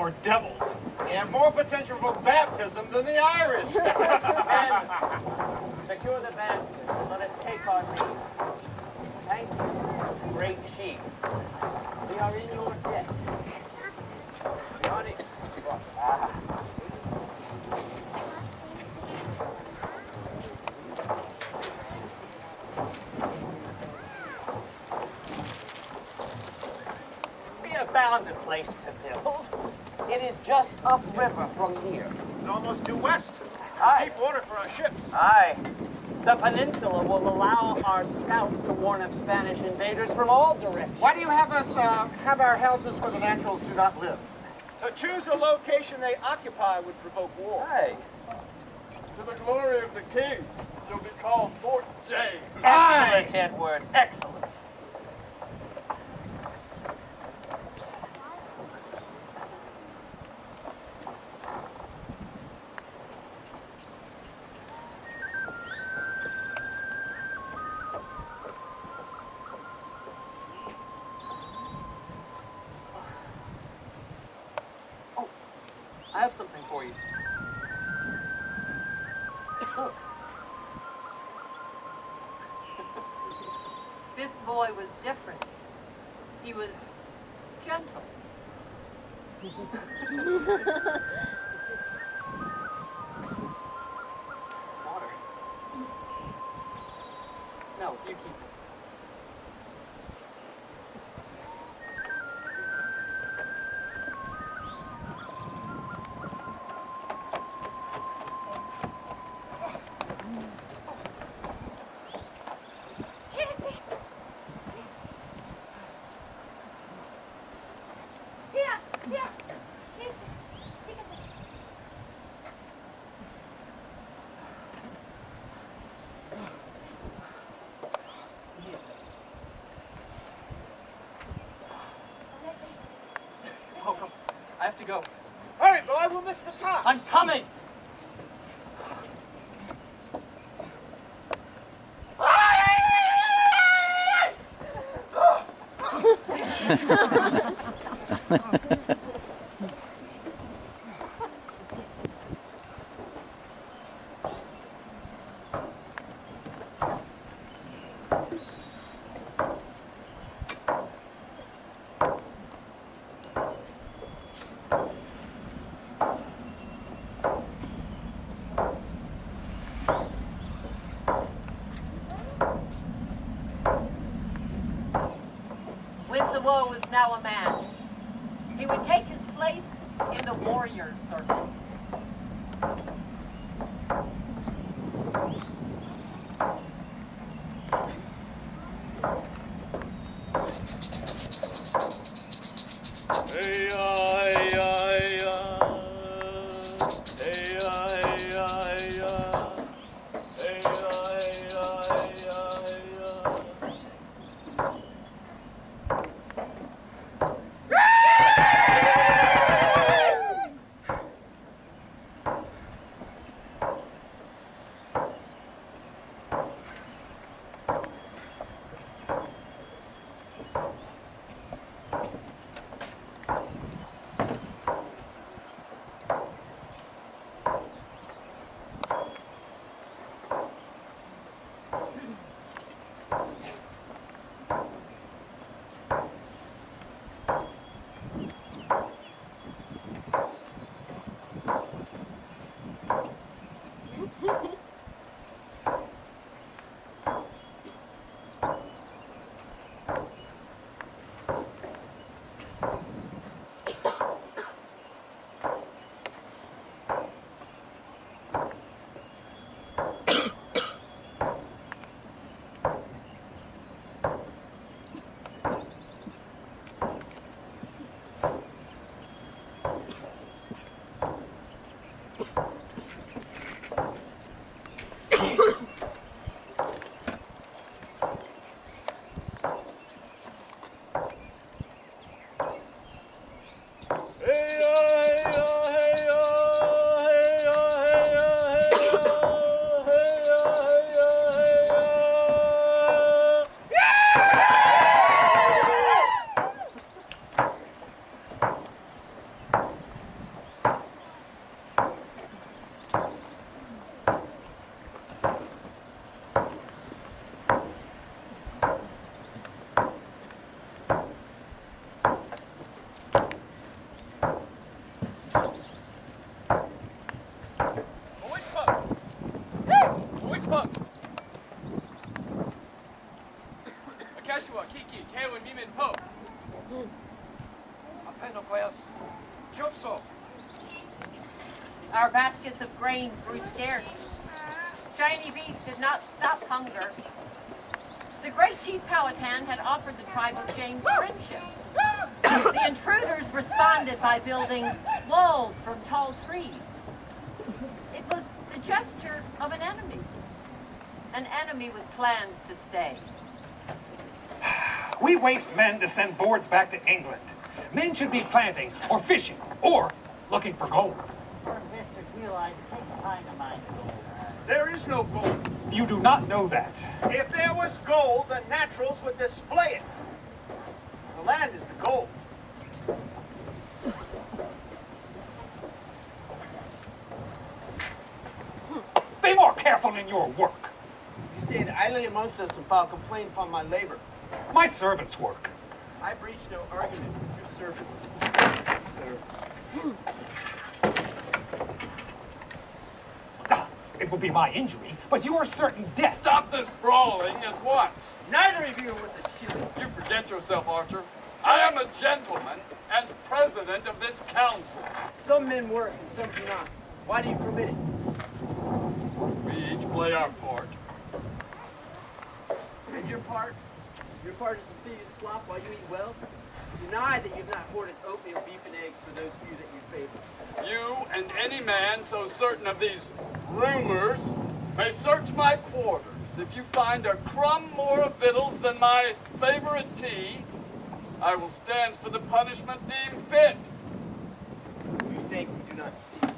or devils. They have more potential for baptism than the Irish. And secure the bannisters and let us take our leave. Thank you, great chief. We are in your debt. Johnny. We have found a place to build. It is just upriver from here. It's almost due west. Aye. Keep water for our ships. Aye. The peninsula will allow our scouts to warn of Spanish invaders from all directions. Why do you have us have our houses where the naturals do not live? To choose a location they occupy would provoke war. Aye. To the glory of the king, it shall be called Fort James. Excellent, Edward. Excellent. I have something for you. Look. This boy was different. He was gentle. Water. No, you keep it. Oh, come. I have to go. Hurry, boy, we'll miss the top. I'm coming! Winslow was now a man. He would take his place in the warrior circle. Our baskets of grain grew scarce. Shiny beef did not stop hunger. The great chief Powhatan had offered the tribe of James friendship. The intruders responded by building walls from tall trees. It was the gesture of an enemy with plans to stay. We waste men to send boards back to England. Men should be planting, or fishing, or looking for gold. Poor Mister realized it takes time to mine gold. There is no gold. You do not know that. If there was gold, the naturals would display it. The land is the gold. Be more careful in your work. You stayed idly amongst us and filed complaint upon my labor. My servants' work. I breached no argument with your servants. It will be my injury, but you are certain death. Stop this brawling at once. Neither of you are with the shield. You forget yourself, Archer. I am a gentleman and president of this council. Some men work and some do not. Why do you permit it? We each play our part. And your part? Your part is to feed you slop while you eat well? Deny that you've not hoarded oatmeal, beef, and eggs for those few that you favor. You and any man so certain of these rumors may search my quarters. If you find a crumb more of victuals than my favorite tea, I will stand for the punishment deemed fit. You think we do not see?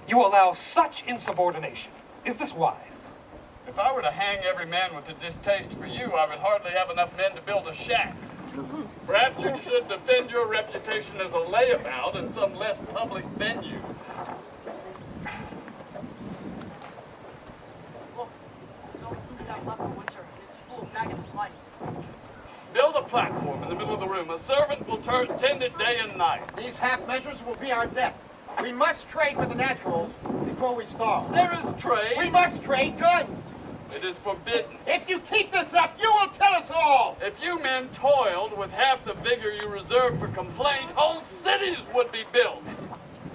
You allow such insubordination. Is this wise? If I were to hang every man with a distaste for you, I would hardly have enough men to build a shack. Perhaps you should defend your reputation as a layabout in some less public venue. Look, so food out left for winter. It's full of maggots and lice. Build a platform in the middle of the room. A servant will tend it day and night. These half measures will be our death. We must trade with the naturals before we starve. There is trade. We must trade guns. It is forbidden. If you keep this up, you will kill us all. If you men toiled with half the vigor you reserve for complaint, whole cities would be built.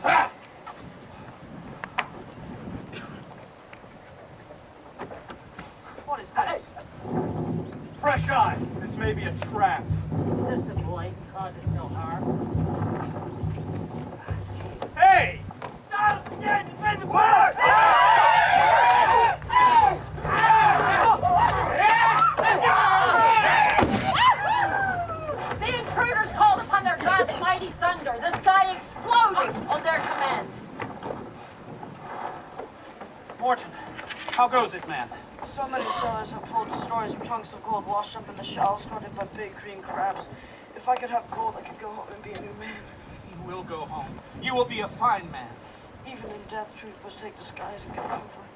Ha! What is this? Fresh eyes. This may be a trap. This a boy causes no harm. Hey! The intruders called upon their god's mighty thunder. The sky exploded on their command. Morton, how goes it, man? So many sailors have told stories of chunks of gold washed up in the shallows guarded by big green crabs. If I could have gold, I could go home and be a new man. You will go home. You will be a fine man. Even in death, truth must take disguise and give comfort.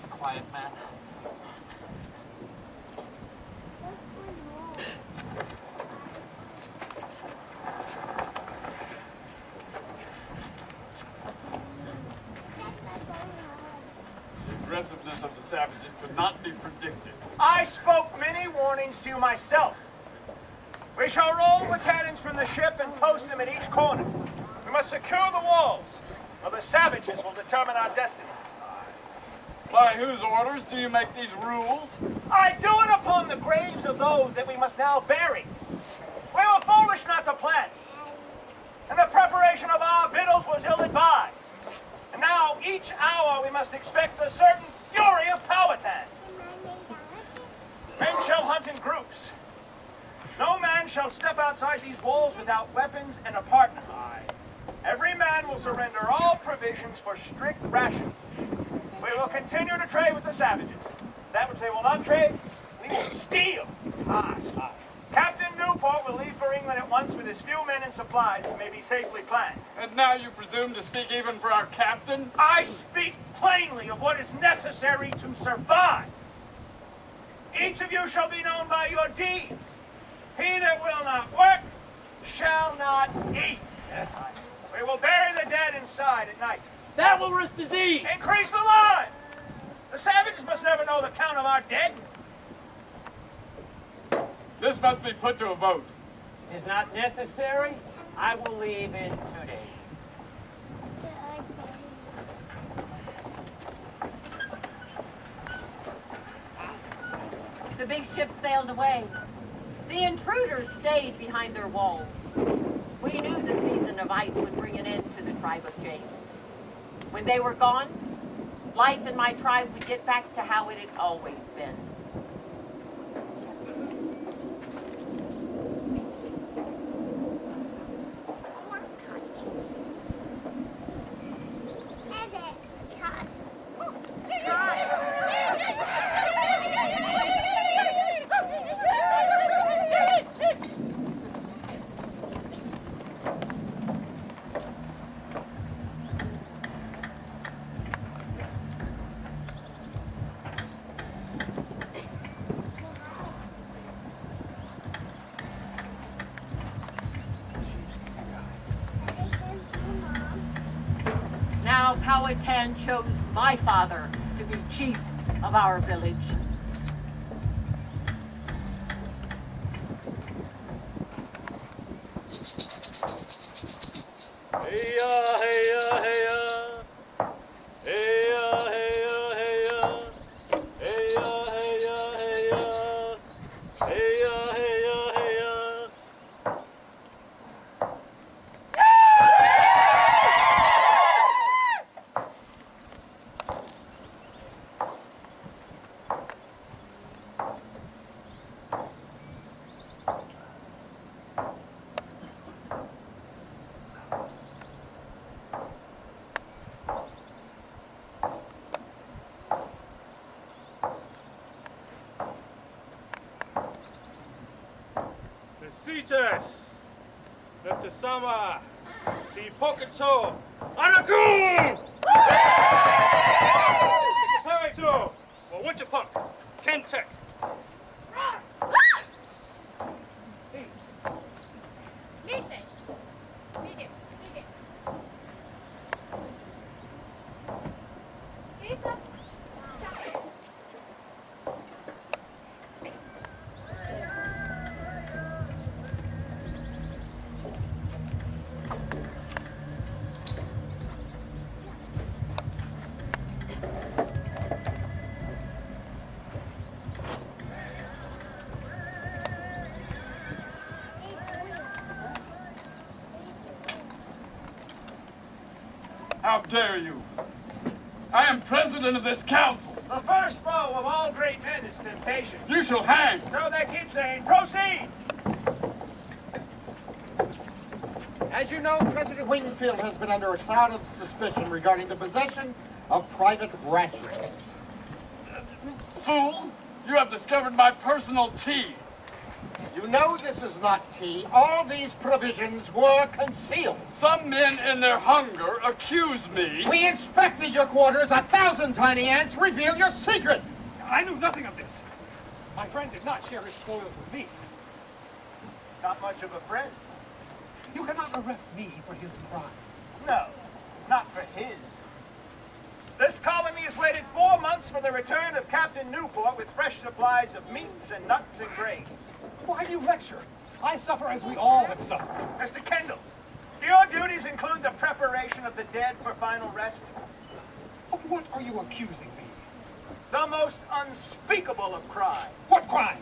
Quiet man. The aggressiveness of the savages could not be predicted. I spoke many warnings to you myself. We shall roll the cannons from the ship and post them at each corner. We must secure the walls, or the savages will determine our destiny. By whose orders do you make these rules? I do it upon the graves of those that we must now bury. We were foolish not to plant, and the preparation of our victuals was ill-advised. And now, each hour, we must expect the certain fury of Powhatan. Men shall hunt in groups. No man shall step outside these walls without weapons and a partner. Every man will surrender all provisions for strict rations. We will continue to trade with the savages. That which they will not trade, we will steal. Captain Newport will leave for England at once with his few men and supplies that may be safely planned. And now you presume to speak even for our captain? I speak plainly of what is necessary to survive. Each of you shall be known by your deeds. He that will not work shall not eat. We will bury the dead inside at night. That will risk disease. Increase the line. The savages must never know the count of our dead. This must be put to a vote. It is not necessary. I will leave in 2 days. The big ship sailed away. The intruders stayed behind their walls. We knew the season of ice would bring an end to the tribe of James. When they were gone, life in my tribe would get back to how it had always been. Now Powhatan chose my father to be chief of our village. Hey-ya, hey-ya, hey-ya. Hey-ya, hey-ya, hey-ya. Hey-ya, hey-ya, hey-ya. Hey-ya, hey-ya, hey-ya. Citas, Netasama, Tipokato, Anaku! Sarito, Winterpunk, Kentek. Listen. Read it. Lisa. How dare you? I am president of this council. The first foe of all great men is temptation. You shall hang. So they keep saying, proceed! As you know, President Wingfield has been under a cloud of suspicion regarding the possession of private rations. Fool, you have discovered my personal tea. You know this is not tea. All these provisions were concealed. Some men in their hunger accuse me. We inspected your quarters. 1,000 tiny ants reveal your secret. I knew nothing of this. My friend did not share his spoils with me. Not much of a friend. You cannot arrest me for his crime. No, not for his. This colony has waited 4 months for the return of Captain Newport with fresh supplies of meats and nuts and grain. Why do you lecture? I suffer as we all have suffered. Mr. Kendall, do your duties include the preparation of the dead for final rest? Of what are you accusing me? The most unspeakable of crimes. What crime?